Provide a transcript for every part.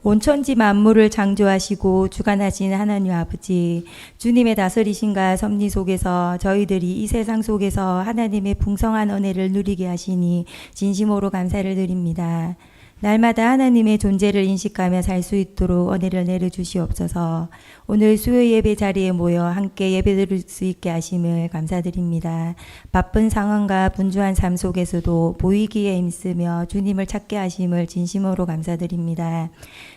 온천지 만물을 창조하시고 주관하신 하나님 아버지, 주님의 다스리심과 섭리 속에서 저희들이 이 세상 속에서 하나님의 풍성한 은혜를 누리게 하시니 진심으로 감사를 드립니다. 날마다 하나님의 존재를 인식하며 살 수 있도록 은혜를 내려주시옵소서. 오늘 수요 예배 자리에 모여 함께 예배드릴 수 있게 하심을 감사드립니다. 바쁜 상황과 분주한 삶 속에서도 보이기에 힘쓰며 주님을 찾게 하심을 진심으로 감사드립니다.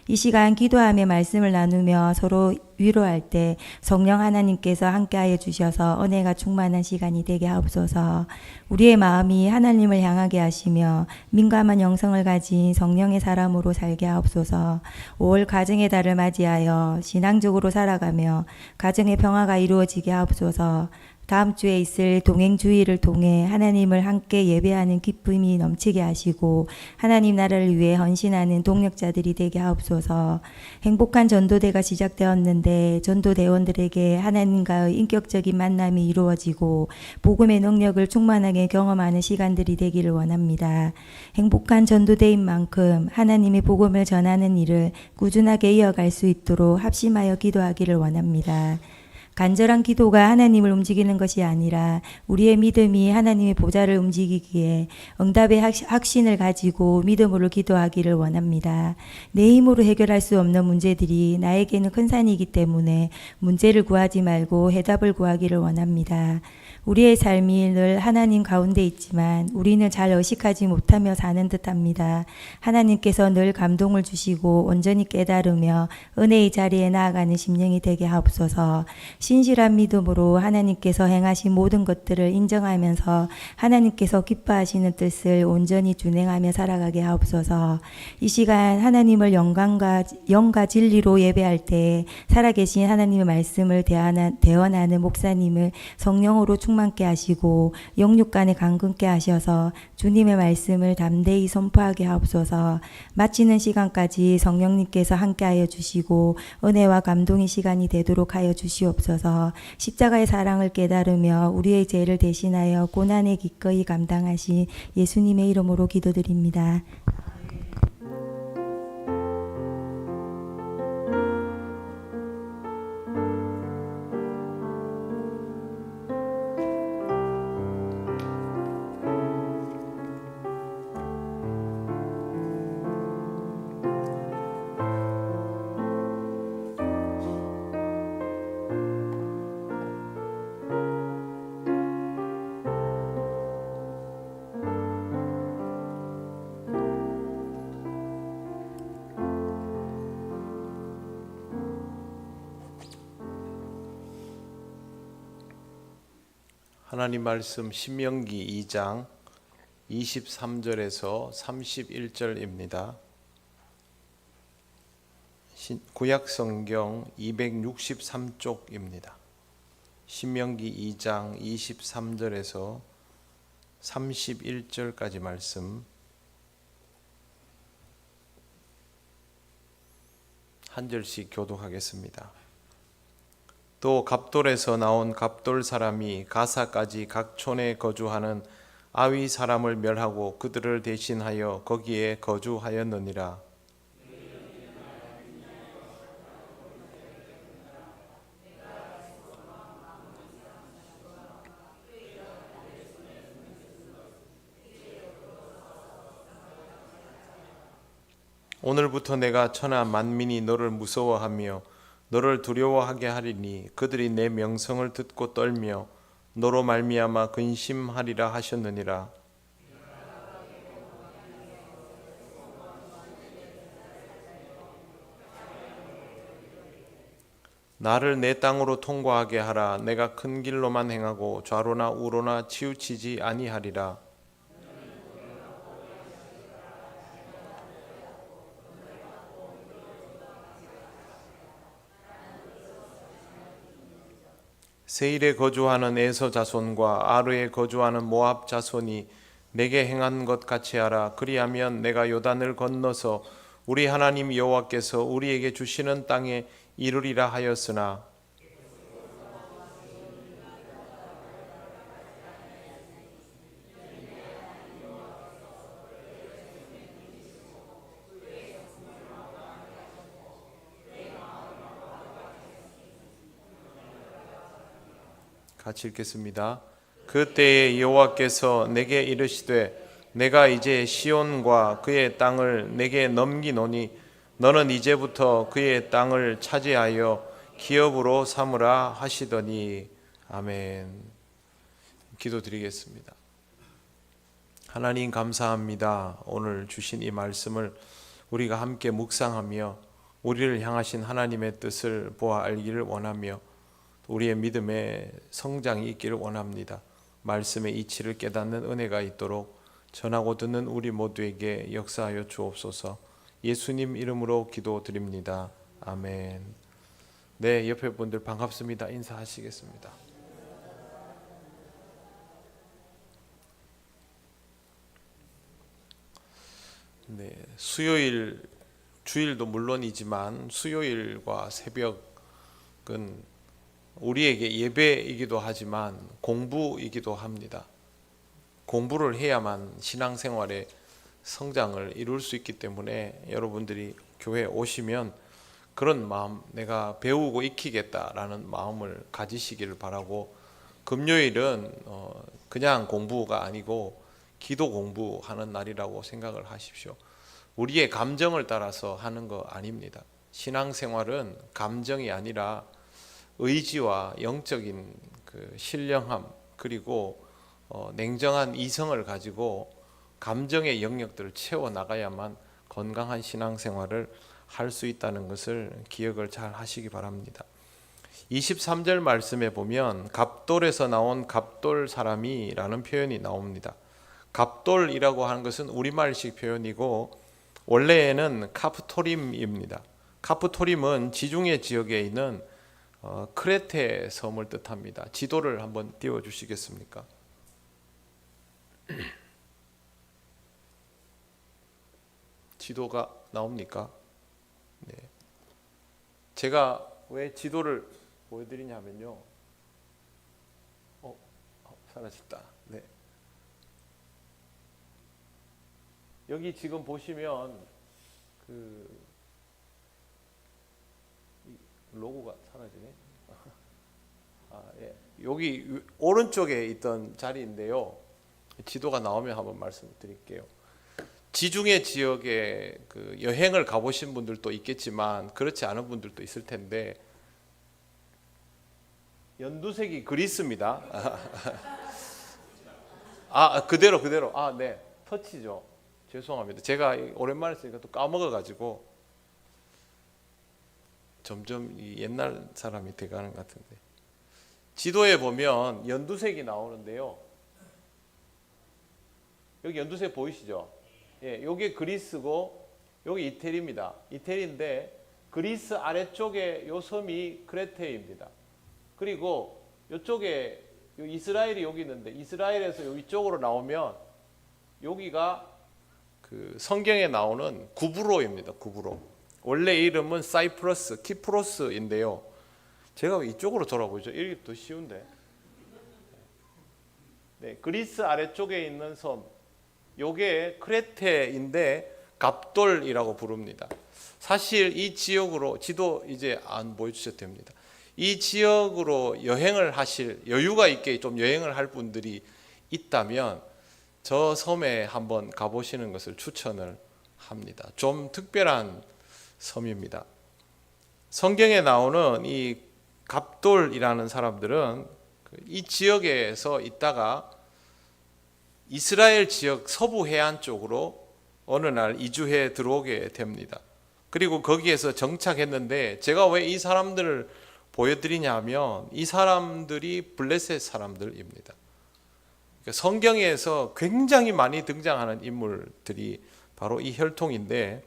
이 시간 기도하며 말씀을 나누며 서로 위로할 때 성령 하나님께서 함께하여 주셔서 은혜가 충만한 시간이 되게 하옵소서. 우리의 마음이 하나님을 향하게 하시며 민감한 영성을 가진 성령의 사람으로 살게 하옵소서. 5월 가정의 달을 맞이하여 신앙적으로 살아가며 가정의 평화가 이루어지게 하옵소서. 다음 주에 있을 동행주의를 통해 하나님을 함께 예배하는 기쁨이 넘치게 하시고 하나님 나라를 위해 헌신하는 동력자들이 되게 하옵소서. 행복한 전도대가 시작되었는데 전도대원들에게 하나님과의 인격적인 만남이 이루어지고 복음의 능력을 충만하게 경험하는 시간들이 되기를 원합니다. 행복한 전도대인 만큼 하나님의 복음을 전하는 일을 꾸준하게 이어갈 수 있도록 합심하여 기도하기를 원합니다. 간절한 기도가 하나님을 움직이는 것이 아니라 우리의 믿음이 하나님의 보좌를 움직이기에 응답의 확신을 가지고 믿음으로 기도하기를 원합니다. 내 힘으로 해결할 수 없는 문제들이 나에게는 큰 산이기 때문에 문제를 구하지 말고 해답을 구하기를 원합니다. 우리의 삶이 늘 하나님 가운데 있지만 우리는 잘 의식하지 못하며 사는 듯합니다. 하나님께서 늘 감동을 주시고 온전히 깨달으며 은혜의 자리에 나아가는 심령이 되게 하옵소서. 신실한 믿음으로 하나님께서 행하신 모든 것들을 인정하면서 하나님께서 기뻐하시는 뜻을 온전히 준행하며 살아가게 하옵소서. 이 시간 하나님을 영과 진리로 예배할 때 살아계신 하나님의 말씀을 대언하는 목사님을 성령으로 충만케 하시고 영육간에 강건케 하셔서 주님의 말씀을 담대히 선포하게 하옵소서. 마치는 시간까지 성령님께서 함께하여 주시고 은혜와 감동의 시간이 되도록 하여 주시옵소서. 십자가의 사랑을 깨달으며 우리의 죄를 대신하여 고난에 기꺼이 감당하신 예수님의 이름으로 기도드립니다. 하나님 말씀 신명기 2장 23절에서 31절입니다. 구약성경 263쪽입니다. 신명기 2장 23절에서 31절까지 말씀 한 절씩 교독하겠습니다. 또 갑돌에서 나온 갑돌 사람이 가사까지 각 촌에 거주하는 아위 사람을 멸하고 그들을 대신하여 거기에 거주하였느니라. 오늘부터 내가 천하 만민이 너를 무서워하며 너를 두려워하게 하리니 그들이 내 명성을 듣고 떨며 너로 말미암아 근심하리라 하셨느니라. 나를 내 땅으로 통과하게 하라. 내가 큰 길로만 행하고 좌로나 우로나 치우치지 아니하리라. 세일에 거주하는 에서 자손과 아르에 거주하는 모압 자손이 내게 행한 것 같이 하라. 그리하면 내가 요단을 건너서 우리 하나님 여호와께서 우리에게 주시는 땅에 이르리라 하였으나 같이 읽겠습니다. 그때에 여호와께서 내게 이르시되 내가 이제 시온과 그의 땅을 내게 넘기노니 너는 이제부터 그의 땅을 차지하여 기업으로 삼으라 하시더니 아멘. 기도드리겠습니다. 하나님 감사합니다. 오늘 주신 이 말씀을 우리가 함께 묵상하며 우리를 향하신 하나님의 뜻을 보아 알기를 원하며 우리의 믿음의 성장이 있기를 원합니다. 말씀의 이치를 깨닫는 은혜가 있도록 전하고 듣는 우리 모두에게 역사하여 주옵소서. 예수님 이름으로 기도드립니다. 아멘. 네, 옆에 분들 반갑습니다. 인사하시겠습니다. 네, 수요일, 주일도 물론이지만 수요일과 새벽은 우리에게 예배이기도 하지만 공부이기도 합니다. 공부를 해야만 신앙생활의 성장을 이룰 수 있기 때문에 여러분들이 교회에 오시면 그런 마음, 내가 배우고 익히겠다라는 마음을 가지시기를 바라고, 금요일은 그냥 공부가 아니고 기도 공부하는 날이라고 생각을 하십시오. 우리의 감정을 따라서 하는 거 아닙니다. 신앙생활은 감정이 아니라 의지와 영적인 그 신령함, 그리고 냉정한 이성을 가지고 감정의 영역들을 채워 나가야만 건강한 신앙생활을 할 수 있다는 것을 기억을 잘 하시기 바랍니다. 23절 말씀에 보면 갑돌에서 나온 갑돌 사람이라는 표현이 나옵니다. 갑돌이라고 하는 것은 우리말식 표현이고 원래는 카프토림입니다. 카프토림은 지중해 지역에 있는 크레테 섬을 뜻합니다. 지도를 한번 띄워 주시겠습니까? 지도가 나옵니까? 네. 제가 왜 지도를 보여드리냐면요. 사라졌다. 네. 여기 지금 보시면 그 로고가 사라지네. 예. 여기 오른쪽에 있던 자리인데요. 지도가 나오면 한번 말씀드릴게요. 지중해 지역에 그 여행을 가보신 분들도 있겠지만 그렇지 않은 분들도 있을 텐데 연두색이 그리스입니다. 그대로. 네. 터치죠. 죄송합니다. 제가 오랜만에 쓰니까 또 까먹어가지고 점점 옛날 사람이 돼가는 것 같은데, 지도에 보면 연두색이 나오는데요. 여기 연두색 보이시죠? 예, 여기 그리스고 여기 이태리입니다. 이태리인데 그리스 아래쪽에 요 섬이 크레테입니다. 그리고 이쪽에 이스라엘이 여기 있는데 이스라엘에서 여기 쪽으로 나오면 여기가 그 성경에 나오는 구브로입니다. 구브로. 원래 이름은 사이프러스, 키프로스인데요. 제가 왜 이쪽으로 돌아보죠? 이게 더 쉬운데. 네, 그리스 아래쪽에 있는 섬, 요게 크레테인데 갑돌이라고 부릅니다. 사실 이 지역으로, 지도 이제 안 보여주셔도 됩니다. 이 지역으로 여행을 하실, 여유가 있게 좀 여행을 할 분들이 있다면 저 섬에 한번 가보시는 것을 추천을 합니다. 좀 특별한 섬입니다. 성경에 나오는 이 갑돌이라는 사람들은 이 지역에서 있다가 이스라엘 지역 서부 해안 쪽으로 어느 날 이주해 들어오게 됩니다. 그리고 거기에서 정착했는데, 제가 왜 이 사람들을 보여드리냐 하면 이 사람들이 블레셋 사람들입니다. 그러니까 성경에서 굉장히 많이 등장하는 인물들이 바로 이 혈통인데,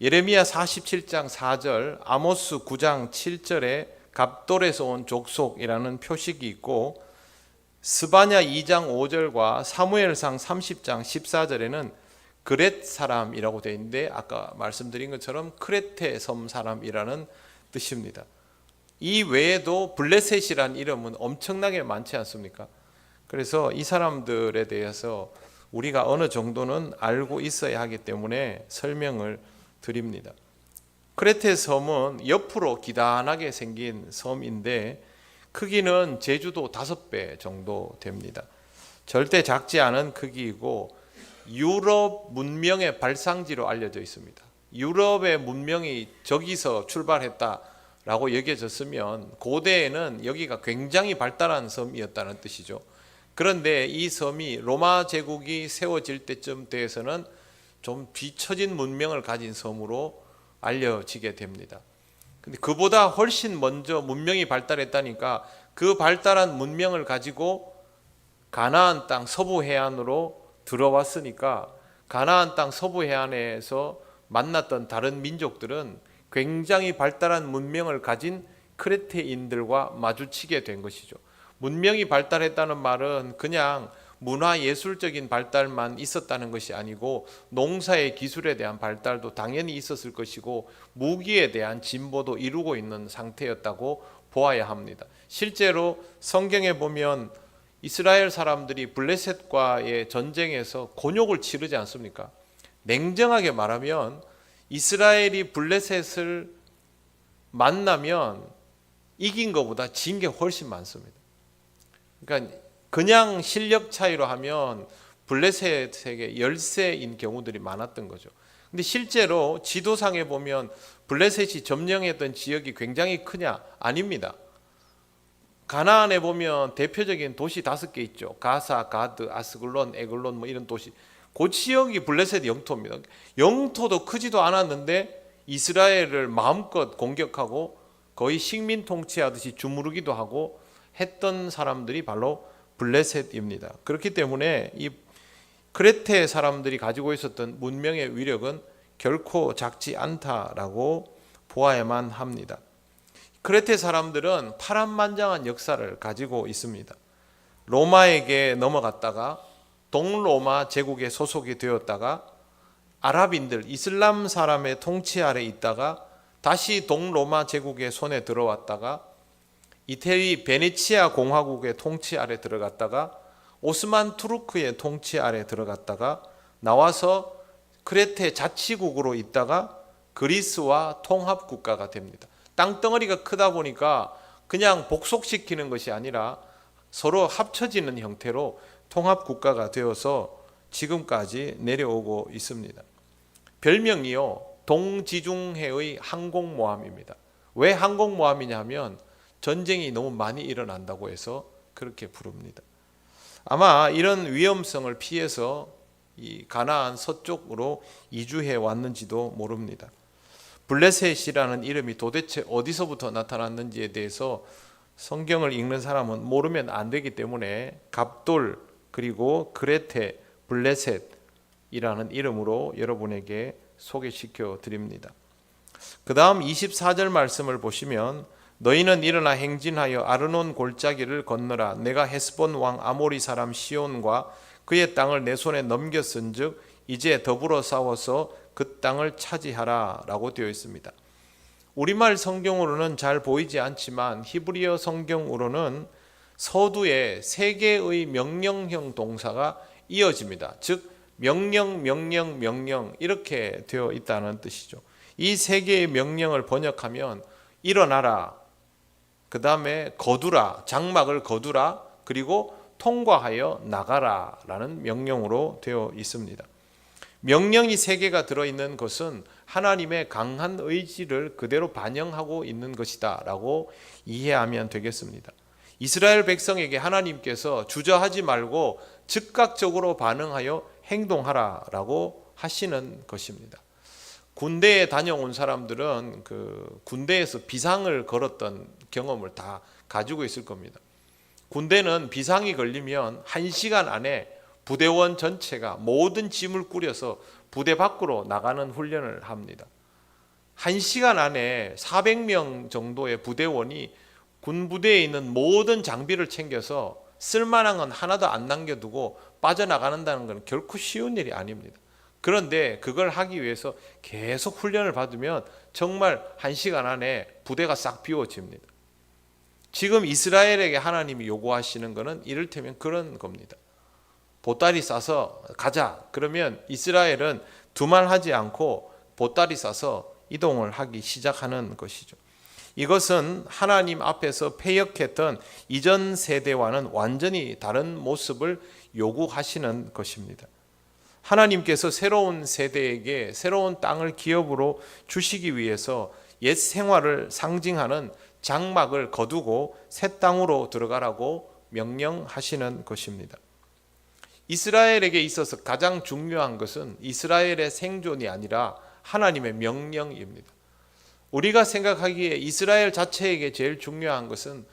예레미야 47장 4절, 아모스 9장 7절에 갑돌에서 온 족속이라는 표식이 있고, 스바냐 2장 5절과 사무엘상 30장 14절에는 그렛 사람이라고 되어 있는데, 아까 말씀드린 것처럼 크레테 섬 사람이라는 뜻입니다. 이 외에도 블레셋이라는 이름은 엄청나게 많지 않습니까? 그래서 이 사람들에 대해서 우리가 어느 정도는 알고 있어야 하기 때문에 설명을 드립니다. 크레테 섬은 옆으로 기단하게 생긴 섬인데, 크기는 제주도 5배 정도 됩니다. 절대 작지 않은 크기이고 유럽 문명의 발상지로 알려져 있습니다. 유럽의 문명이 저기서 출발했다라고 여겨졌으면 고대에는 여기가 굉장히 발달한 섬이었다는 뜻이죠. 그런데 이 섬이 로마 제국이 세워질 때쯤 돼서는 좀 뒤처진 문명을 가진 섬으로 알려지게 됩니다. 근데 그보다 훨씬 먼저 문명이 발달했다니까 그 발달한 문명을 가지고 가나안 땅 서부 해안으로 들어왔으니까 가나안 땅 서부 해안에서 만났던 다른 민족들은 굉장히 발달한 문명을 가진 크레테인들과 마주치게 된 것이죠. 문명이 발달했다는 말은 그냥 문화 예술적인 발달만 있었다는 것이 아니고 농사의 기술에 대한 발달도 당연히 있었을 것이고 무기에 대한 진보도 이루고 있는 상태였다고 보아야 합니다. 실제로 성경에 보면 이스라엘 사람들이 블레셋과의 전쟁에서 곤욕을 치르지 않습니까? 냉정하게 말하면 이스라엘이 블레셋을 만나면 이긴 것보다 진 게 훨씬 많습니다. 그러니까 그냥 실력 차이로 하면 블레셋에게 열세인 경우들이 많았던 거죠. 근데 실제로 지도상에 보면 블레셋이 점령했던 지역이 굉장히 크냐? 아닙니다. 가나안에 보면 대표적인 도시 5개 있죠. 가사, 가드, 아스글론, 에글론 뭐 이런 도시. 그 지역이 블레셋 영토입니다. 영토도 크지도 않았는데 이스라엘을 마음껏 공격하고 거의 식민 통치하듯이 주무르기도 하고 했던 사람들이 바로 블레셋입니다. 그렇기 때문에 이 크레테 사람들이 가지고 있었던 문명의 위력은 결코 작지 않다라고 보아야만 합니다. 크레테 사람들은 파란만장한 역사를 가지고 있습니다. 로마에게 넘어갔다가 동로마 제국에 소속이 되었다가 아랍인들, 이슬람 사람의 통치 아래 있다가 다시 동로마 제국의 손에 들어왔다가 이태리 베네치아 공화국의 통치 아래 들어갔다가 오스만 투르크의 통치 아래 들어갔다가 나와서 크레테 자치국으로 있다가 그리스와 통합국가가 됩니다. 땅덩어리가 크다 보니까 그냥 복속시키는 것이 아니라 서로 합쳐지는 형태로 통합국가가 되어서 지금까지 내려오고 있습니다. 별명이요, 동지중해의 항공모함입니다. 왜 항공모함이냐 하면 전쟁이 너무 많이 일어난다고 해서 그렇게 부릅니다. 아마 이런 위험성을 피해서 이 가나안 서쪽으로 이주해 왔는지도 모릅니다. 블레셋이라는 이름이 도대체 어디서부터 나타났는지에 대해서 성경을 읽는 사람은 모르면 안 되기 때문에 갑돌 그리고 그레테 블레셋이라는 이름으로 여러분에게 소개시켜 드립니다. 그 다음 24절 말씀을 보시면 너희는 일어나 행진하여 아르논 골짜기를 건너라. 내가 헤스본 왕 아모리 사람 시온과 그의 땅을 내 손에 넘겼은즉 이제 더불어 싸워서 그 땅을 차지하라 라고 되어 있습니다. 우리말 성경으로는 잘 보이지 않지만 히브리어 성경으로는 서두에 3개의 명령형 동사가 이어집니다. 즉 명령, 명령, 명령 이렇게 되어 있다는 뜻이죠. 이 3개의 명령을 번역하면 일어나라, 그 다음에 거두라, 장막을 거두라, 그리고 통과하여 나가라 라는 명령으로 되어 있습니다. 명령이 3개가 들어있는 것은 하나님의 강한 의지를 그대로 반영하고 있는 것이다 라고 이해하면 되겠습니다. 이스라엘 백성에게 하나님께서 주저하지 말고 즉각적으로 반응하여 행동하라 라고 하시는 것입니다. 군대에 다녀온 사람들은 그 군대에서 비상을 걸었던 경험을 다 가지고 있을 겁니다. 군대는 비상이 걸리면 1시간 안에 부대원 전체가 모든 짐을 꾸려서 부대 밖으로 나가는 훈련을 합니다. 1시간 안에 400명 정도의 부대원이 군부대에 있는 모든 장비를 챙겨서 쓸만한 건 하나도 안 남겨두고 빠져나가는다는 건 결코 쉬운 일이 아닙니다. 그런데 그걸 하기 위해서 계속 훈련을 받으면 정말 1시간 안에 부대가 싹 비워집니다. 지금 이스라엘에게 하나님이 요구하시는 것은 이를테면 그런 겁니다. 보따리 싸서 가자. 그러면 이스라엘은 두말하지 않고 보따리 싸서 이동을 하기 시작하는 것이죠. 이것은 하나님 앞에서 패역했던 이전 세대와는 완전히 다른 모습을 요구하시는 것입니다. 하나님께서 새로운 세대에게 새로운 땅을 기업으로 주시기 위해서 옛 생활을 상징하는 장막을 거두고 새 땅으로 들어가라고 명령하시는 것입니다. 이스라엘에게 있어서 가장 중요한 것은 이스라엘의 생존이 아니라 하나님의 명령입니다. 우리가 생각하기에 이스라엘 자체에게 제일 중요한 것은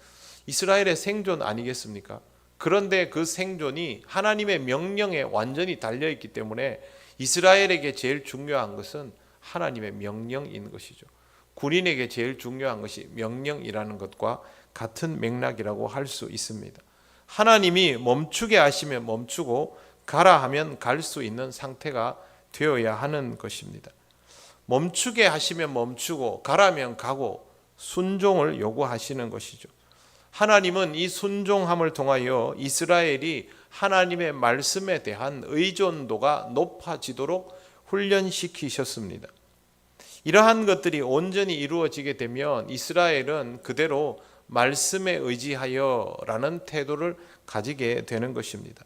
이스라엘의 생존 아니겠습니까? 그런데 그 생존이 하나님의 명령에 완전히 달려있기 때문에 이스라엘에게 제일 중요한 것은 하나님의 명령인 것이죠. 군인에게 제일 중요한 것이 명령이라는 것과 같은 맥락이라고 할 수 있습니다. 하나님이 멈추게 하시면 멈추고 가라 하면 갈 수 있는 상태가 되어야 하는 것입니다. 멈추게 하시면 멈추고 가라면 가고 순종을 요구하시는 것이죠. 하나님은 이 순종함을 통하여 이스라엘이 하나님의 말씀에 대한 의존도가 높아지도록 훈련시키셨습니다. 이러한 것들이 온전히 이루어지게 되면 이스라엘은 그대로 말씀에 의지하여라는 태도를 가지게 되는 것입니다.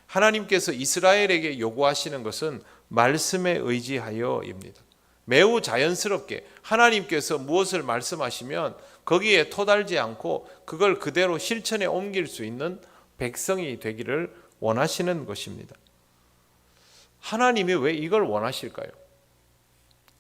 하나님께서 이스라엘에게 요구하시는 것은 말씀에 의지하여입니다. 매우 자연스럽게 하나님께서 무엇을 말씀하시면 거기에 토달지 않고 그걸 그대로 실천에 옮길 수 있는 백성이 되기를 원하시는 것입니다. 하나님이 왜 이걸 원하실까요?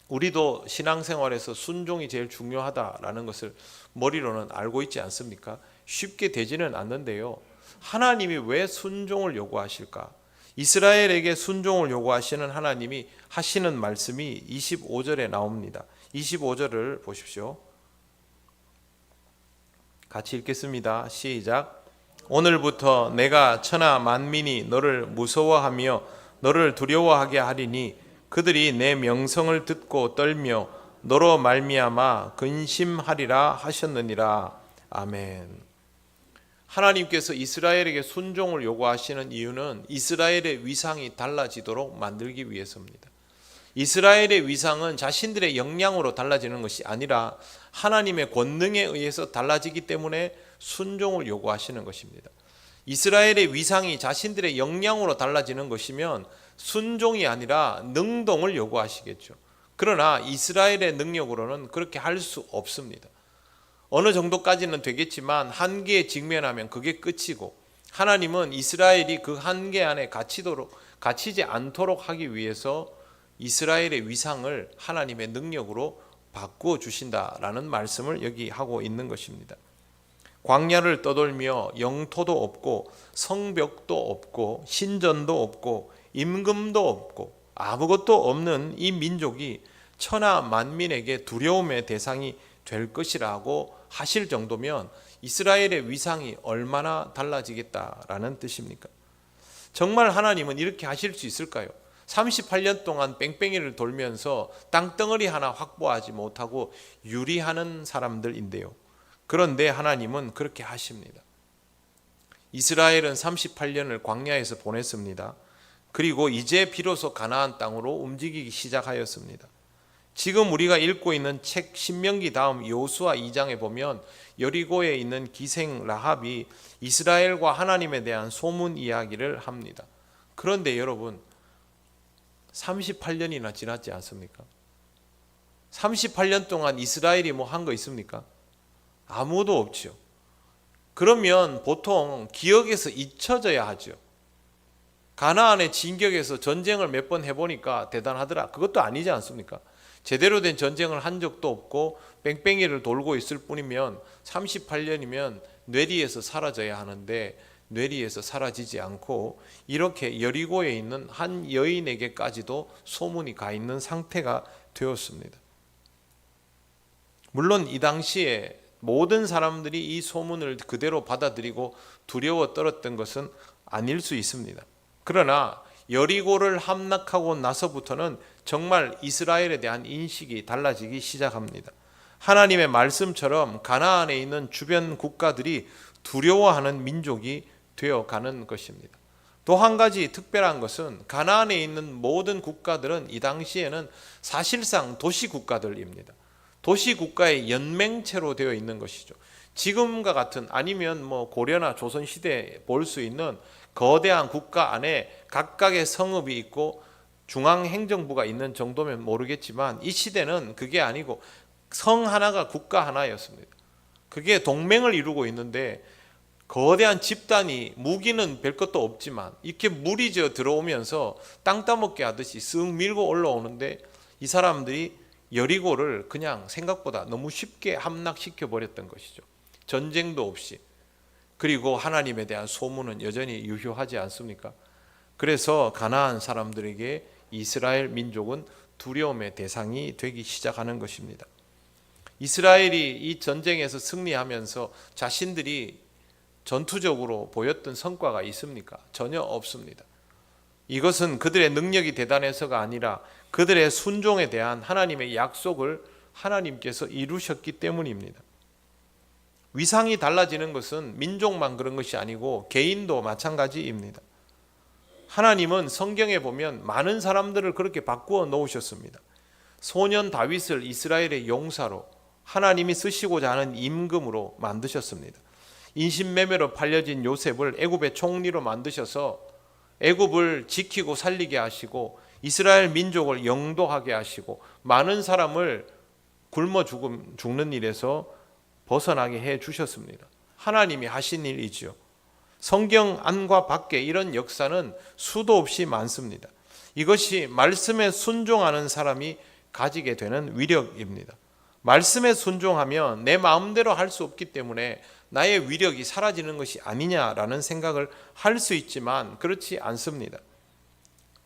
우리도 신앙생활에서 순종이 제일 중요하다라는 것을 머리로는 알고 있지 않습니까? 쉽게 되지는 않는데요. 하나님이 왜 순종을 요구하실까? 이스라엘에게 순종을 요구하시는 하나님이 하시는 말씀이 25절에 나옵니다. 25절을 보십시오. 같이 읽겠습니다. 시작. 오늘부터 내가 천하 만민이 너를 무서워하며 너를 두려워하게 하리니 그들이 내 명성을 듣고 떨며 너로 말미암아 근심하리라 하셨느니라. 아멘. 하나님께서 이스라엘에게 순종을 요구하시는 이유는 이스라엘의 위상이 달라지도록 만들기 위해서입니다. 이스라엘의 위상은 자신들의 역량으로 달라지는 것이 아니라 하나님의 권능에 의해서 달라지기 때문에 순종을 요구하시는 것입니다. 이스라엘의 위상이 자신들의 역량으로 달라지는 것이면 순종이 아니라 능동을 요구하시겠죠. 그러나 이스라엘의 능력으로는 그렇게 할 수 없습니다. 어느 정도까지는 되겠지만 한계에 직면하면 그게 끝이고 하나님은 이스라엘이 그 한계 안에 갇히지 않도록 하기 위해서 이스라엘의 위상을 하나님의 능력으로 바꾸어 주신다라는 말씀을 여기 하고 있는 것입니다. 광야를 떠돌며 영토도 없고 성벽도 없고 신전도 없고 임금도 없고 아무것도 없는 이 민족이 천하 만민에게 두려움의 대상이 될 것이라고 하실 정도면 이스라엘의 위상이 얼마나 달라지겠다라는 뜻입니까? 정말 하나님은 이렇게 하실 수 있을까요? 38년 동안 뺑뺑이를 돌면서 땅덩어리 하나 확보하지 못하고 유리하는 사람들인데요. 그런데 하나님은 그렇게 하십니다. 이스라엘은 38년을 광야에서 보냈습니다. 그리고 이제 비로소 가나안 땅으로 움직이기 시작하였습니다. 지금 우리가 읽고 있는 책 신명기 다음 여호수아 2장에 보면 여리고에 있는 기생 라합이 이스라엘과 하나님에 대한 소문 이야기를 합니다. 그런데 여러분 38년이나 지났지 않습니까? 38년 동안 이스라엘이 뭐 한 거 있습니까? 아무도 없죠. 그러면 보통 기억에서 잊혀져야 하죠. 가나안의 진격에서 전쟁을 몇 번 해보니까 대단하더라. 그것도 아니지 않습니까? 제대로 된 전쟁을 한 적도 없고 뺑뺑이를 돌고 있을 뿐이면 38년이면 뇌리에서 사라져야 하는데 뇌리에서 사라지지 않고 이렇게 여리고에 있는 한 여인에게까지도 소문이 가 있는 상태가 되었습니다. 물론 이 당시에 모든 사람들이 이 소문을 그대로 받아들이고 두려워 떨었던 것은 아닐 수 있습니다. 그러나 여리고를 함락하고 나서부터는 정말 이스라엘에 대한 인식이 달라지기 시작합니다. 하나님의 말씀처럼 가나안에 있는 주변 국가들이 두려워하는 민족이 되어가는 것입니다. 또 한 가지 특별한 것은 가나안에 있는 모든 국가들은 이 당시에는 사실상 도시 국가들입니다. 도시 국가의 연맹체로 되어 있는 것이죠. 지금과 같은 아니면 고려나 조선 시대에 볼 수 있는 거대한 국가 안에 각각의 성읍이 있고 중앙행정부가 있는 정도면 모르겠지만 이 시대는 그게 아니고 성 하나가 국가 하나였습니다. 그게 동맹을 이루고 있는데 거대한 집단이 무기는 별것도 없지만 이렇게 물이 들어오면서 땅 따먹게 하듯이 쓱 밀고 올라오는데 이 사람들이 여리고를 그냥 생각보다 너무 쉽게 함락시켜 버렸던 것이죠. 전쟁도 없이. 그리고 하나님에 대한 소문은 여전히 유효하지 않습니까? 그래서 가나안 사람들에게 이스라엘 민족은 두려움의 대상이 되기 시작하는 것입니다. 이스라엘이 이 전쟁에서 승리하면서 자신들이 전투적으로 보였던 성과가 있습니까? 전혀 없습니다. 이것은 그들의 능력이 대단해서가 아니라 그들의 순종에 대한 하나님의 약속을 하나님께서 이루셨기 때문입니다. 위상이 달라지는 것은 민족만 그런 것이 아니고 개인도 마찬가지입니다. 하나님은 성경에 보면 많은 사람들을 그렇게 바꾸어 놓으셨습니다. 소년 다윗을 이스라엘의 용사로 하나님이 쓰시고자 하는 임금으로 만드셨습니다. 인신매매로 팔려진 요셉을 애굽의 총리로 만드셔서 애굽을 지키고 살리게 하시고 이스라엘 민족을 영도하게 하시고 많은 사람을 굶어 죽는 일에서 벗어나게 해 주셨습니다. 하나님이 하신 일이죠. 성경 안과 밖에 이런 역사는 수도 없이 많습니다. 이것이 말씀에 순종하는 사람이 가지게 되는 위력입니다. 말씀에 순종하면 내 마음대로 할 수 없기 때문에 나의 위력이 사라지는 것이 아니냐라는 생각을 할 수 있지만 그렇지 않습니다.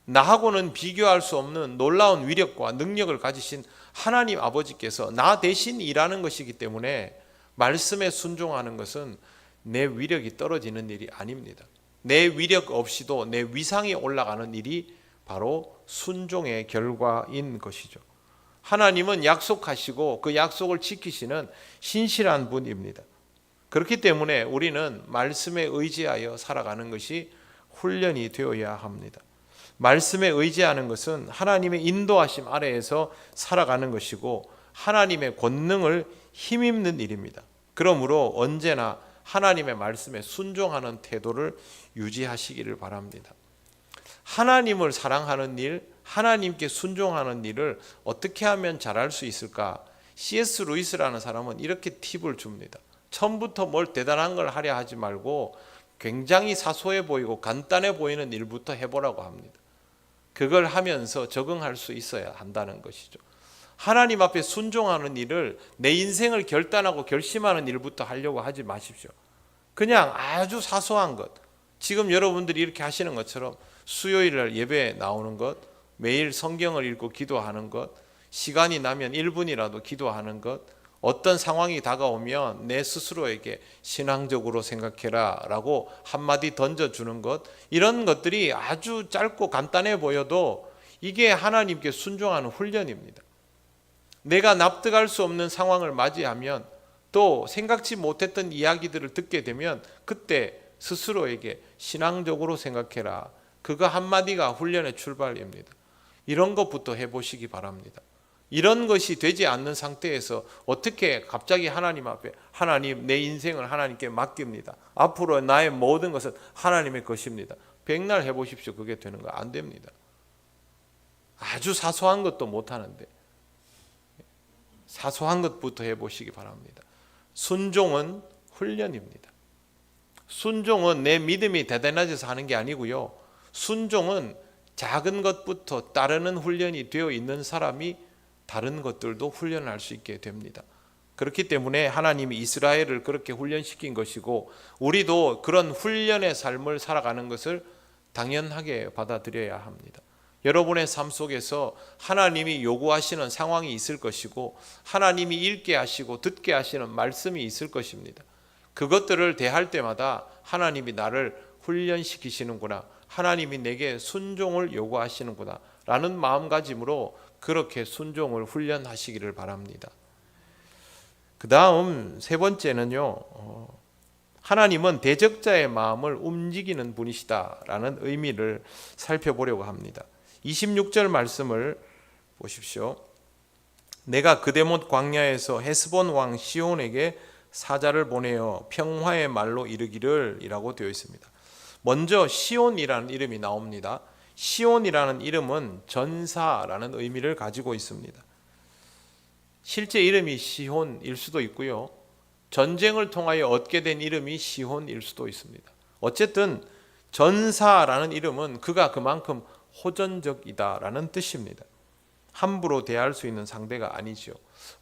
나하고는 비교할 수 없는 놀라운 위력과 능력을 가지신 하나님 아버지께서 나 대신 일하는 것이기 때문에 말씀에 순종하는 것은 내 위력이 떨어지는 일이 아닙니다. 내 위력 없이도 내 위상이 올라가는 일이 바로 순종의 결과인 것이죠. 하나님은 약속하시고 그 약속을 지키시는 신실한 분입니다. 그렇기 때문에 우리는 말씀에 의지하여 살아가는 것이 훈련이 되어야 합니다. 말씀에 의지하는 것은 하나님의 인도하심 아래에서 살아가는 것이고 하나님의 권능을 힘입는 일입니다. 그러므로 언제나 하나님의 말씀에 순종하는 태도를 유지하시기를 바랍니다. 하나님을 사랑하는 일, 하나님께 순종하는 일을 어떻게 하면 잘할 수 있을까? C.S. 루이스라는 사람은 이렇게 팁을 줍니다. 처음부터 뭘 대단한 걸 하려 하지 말고 굉장히 사소해 보이고 간단해 보이는 일부터 해보라고 합니다. 그걸 하면서 적응할 수 있어야 한다는 것이죠. 하나님 앞에 순종하는 일을 내 인생을 결단하고 결심하는 일부터 하려고 하지 마십시오. 그냥 아주 사소한 것, 지금 여러분들이 이렇게 하시는 것처럼 수요일날 예배에 나오는 것, 매일 성경을 읽고 기도하는 것, 시간이 나면 1분이라도 기도하는 것, 어떤 상황이 다가오면 내 스스로에게 신앙적으로 생각해라 라고 한마디 던져주는 것, 이런 것들이 아주 짧고 간단해 보여도 이게 하나님께 순종하는 훈련입니다. 내가 납득할 수 없는 상황을 맞이하면 또 생각지 못했던 이야기들을 듣게 되면 그때 스스로에게 신앙적으로 생각해라. 그거 한마디가 훈련의 출발입니다. 이런 것부터 해보시기 바랍니다. 이런 것이 되지 않는 상태에서 어떻게 갑자기 하나님 앞에 하나님 내 인생을 하나님께 맡깁니다. 앞으로 나의 모든 것은 하나님의 것입니다. 백날 해보십시오. 그게 되는 거 안 됩니다. 아주 사소한 것도 못하는데 사소한 것부터 해보시기 바랍니다. 순종은 훈련입니다. 순종은 내 믿음이 대단해져서 하는 게 아니고요. 순종은 작은 것부터 따르는 훈련이 되어 있는 사람이 다른 것들도 훈련할 수 있게 됩니다. 그렇기 때문에 하나님이 이스라엘을 그렇게 훈련시킨 것이고 우리도 그런 훈련의 삶을 살아가는 것을 당연하게 받아들여야 합니다. 여러분의 삶 속에서 하나님이 요구하시는 상황이 있을 것이고 하나님이 읽게 하시고 듣게 하시는 말씀이 있을 것입니다. 그것들을 대할 때마다 하나님이 나를 훈련시키시는구나, 하나님이 내게 순종을 요구하시는구나 라는 마음가짐으로 그렇게 순종을 훈련하시기를 바랍니다. 그 다음 세 번째는요, 하나님은 대적자의 마음을 움직이는 분이시다라는 의미를 살펴보려고 합니다. 26절 말씀을 보십시오. 내가 그대못 광야에서 헤스본 왕 시온에게 사자를 보내어 평화의 말로 이르기를 이라고 되어 있습니다. 먼저 시온이라는 이름이 나옵니다. 시온이라는 이름은 전사라는 의미를 가지고 있습니다. 실제 이름이 시혼일 수도 있고요, 전쟁을 통하여 얻게 된 이름이 시혼일 수도 있습니다. 어쨌든 전사라는 이름은 그가 그만큼 호전적이다라는 뜻입니다. 함부로 대할 수 있는 상대가 아니죠.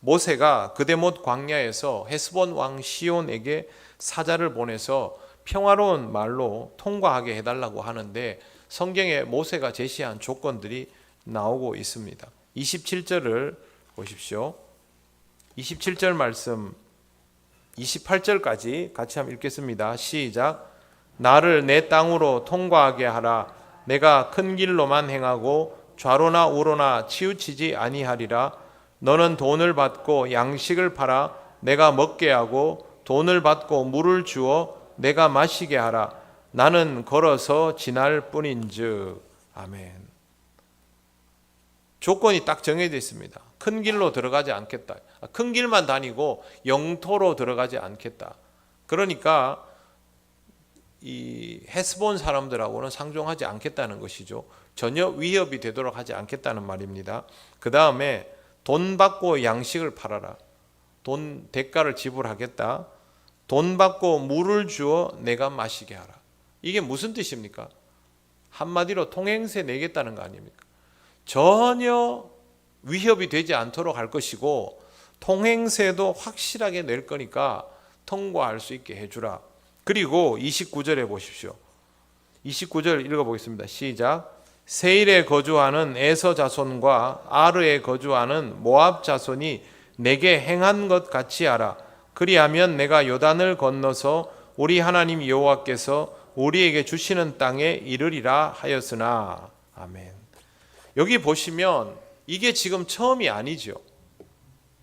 모세가 그대못 광야에서 헤스본 왕 시온에게 사자를 보내서 평화로운 말로 통과하게 해달라고 하는데, 성경에 모세가 제시한 조건들이 나오고 있습니다. 27절을 보십시오. 27절 말씀 28절까지 같이 한번 읽겠습니다. 시작. 나를 내 땅으로 통과하게 하라. 내가 큰 길로만 행하고 좌로나 우로나 치우치지 아니하리라. 너는 돈을 받고 양식을 팔아 내가 먹게 하고 돈을 받고 물을 주어 내가 마시게 하라. 나는 걸어서 지날 뿐인즉. 아멘. 조건이 딱 정해져 있습니다. 큰 길로 들어가지 않겠다. 큰 길만 다니고 영토로 들어가지 않겠다. 그러니까 이 헤스본 사람들하고는 상종하지 않겠다는 것이죠. 전혀 위협이 되도록 하지 않겠다는 말입니다. 그 다음에 돈 받고 양식을 팔아라. 돈 대가를 지불하겠다. 돈 받고 물을 주어 내가 마시게 하라. 이게 무슨 뜻입니까? 한마디로 통행세 내겠다는 거 아닙니까? 전혀 위협이 되지 않도록 할 것이고 통행세도 확실하게 낼 거니까 통과할 수 있게 해주라. 그리고 29절에 보십시오. 29절 읽어보겠습니다. 시작. 세일에 거주하는 에서 자손과 아르에 거주하는 모압 자손이 내게 행한 것 같이 하라. 그리하면 내가 요단을 건너서 우리 하나님 여호와께서 우리에게 주시는 땅에 이르리라 하였으나. 아멘. 여기 보시면 이게 지금 처음이 아니죠.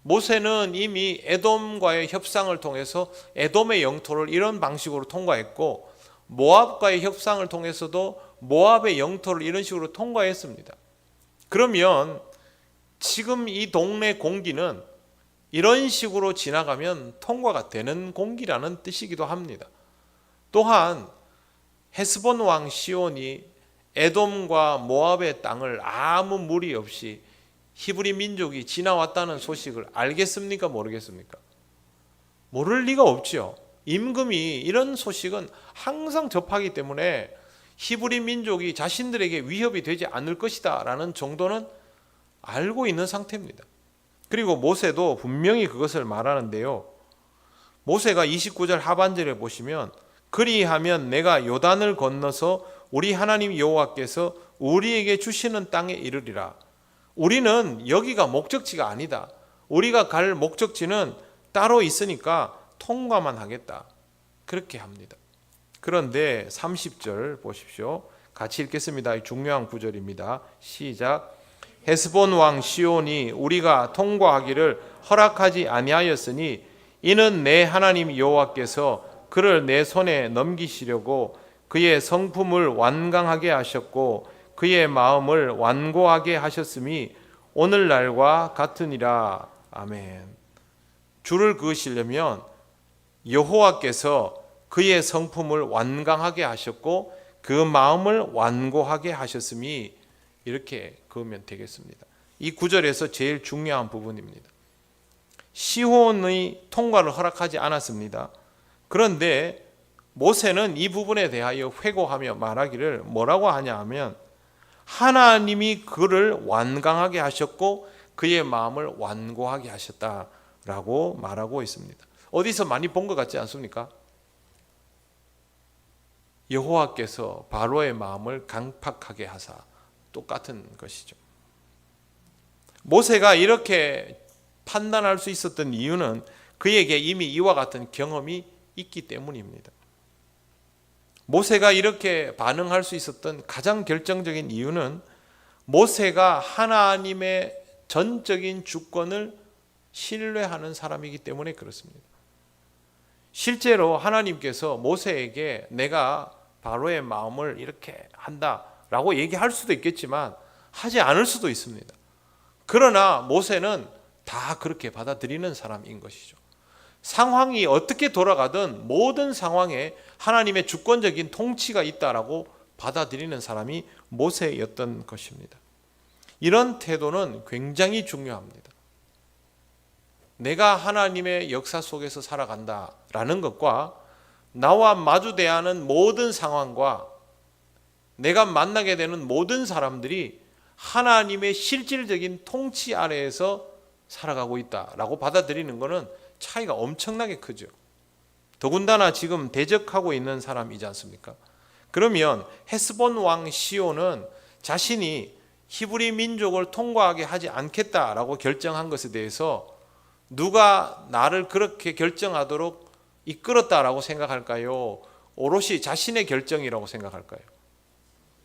모세는 이미 에돔과의 협상을 통해서 에돔의 영토를 이런 방식으로 통과했고, 모압과의 협상을 통해서도 모압의 영토를 이런 식으로 통과했습니다. 그러면 지금 이 동네 공기는 이런 식으로 지나가면 통과가 되는 공기라는 뜻이기도 합니다. 또한 헤스본 왕 시온이 에돔과 모압의 땅을 아무 무리 없이 히브리 민족이 지나왔다는 소식을 알겠습니까? 모르겠습니까? 모를 리가 없죠. 임금이 이런 소식은 항상 접하기 때문에 히브리 민족이 자신들에게 위협이 되지 않을 것이다 라는 정도는 알고 있는 상태입니다. 그리고 모세도 분명히 그것을 말하는데요, 모세가 29절 하반절에 보시면 그리하면 내가 요단을 건너서 우리 하나님 여호와께서 우리에게 주시는 땅에 이르리라. 우리는 여기가 목적지가 아니다. 우리가 갈 목적지는 따로 있으니까 통과만 하겠다. 그렇게 합니다. 그런데 30절 보십시오. 같이 읽겠습니다. 중요한 구절입니다. 시작. 헤스본 왕 시온이 우리가 통과하기를 허락하지 아니하였으니 이는 내 하나님 여호와께서 그를 내 손에 넘기시려고 그의 성품을 완강하게 하셨고 그의 마음을 완고하게 하셨음이 오늘날과 같으니라. 아멘. 줄을 그으시려면 여호와께서 그의 성품을 완강하게 하셨고 그 마음을 완고하게 하셨음이, 이렇게 그으면 되겠습니다. 이 구절에서 제일 중요한 부분입니다. 시온의 통과를 허락하지 않았습니다. 그런데 모세는 이 부분에 대하여 회고하며 말하기를 뭐라고 하냐 하면 하나님이 그를 완강하게 하셨고 그의 마음을 완고하게 하셨다라고 말하고 있습니다. 어디서 많이 본 것 같지 않습니까? 여호와께서 바로의 마음을 강팍하게 하사, 똑같은 것이죠. 모세가 이렇게 판단할 수 있었던 이유는 그에게 이미 이와 같은 경험이 있기 때문입니다. 모세가 이렇게 반응할 수 있었던 가장 결정적인 이유는 모세가 하나님의 전적인 주권을 신뢰하는 사람이기 때문에 그렇습니다. 실제로 하나님께서 모세에게 내가 바로의 마음을 이렇게 한다라고 얘기할 수도 있겠지만 하지 않을 수도 있습니다. 그러나 모세는 다 그렇게 받아들이는 사람인 것이죠. 상황이 어떻게 돌아가든 모든 상황에 하나님의 주권적인 통치가 있다라고 받아들이는 사람이 모세였던 것입니다. 이런 태도는 굉장히 중요합니다. 내가 하나님의 역사 속에서 살아간다라는 것과 나와 마주대하는 모든 상황과 내가 만나게 되는 모든 사람들이 하나님의 실질적인 통치 아래에서 살아가고 있다라고 받아들이는 것은 차이가 엄청나게 크죠. 더군다나 지금 대적하고 있는 사람이지 않습니까? 그러면 헤스본 왕 시온은 자신이 히브리 민족을 통과하게 하지 않겠다라고 결정한 것에 대해서 누가 나를 그렇게 결정하도록 이끌었다라고 생각할까요? 오롯이 자신의 결정이라고 생각할까요?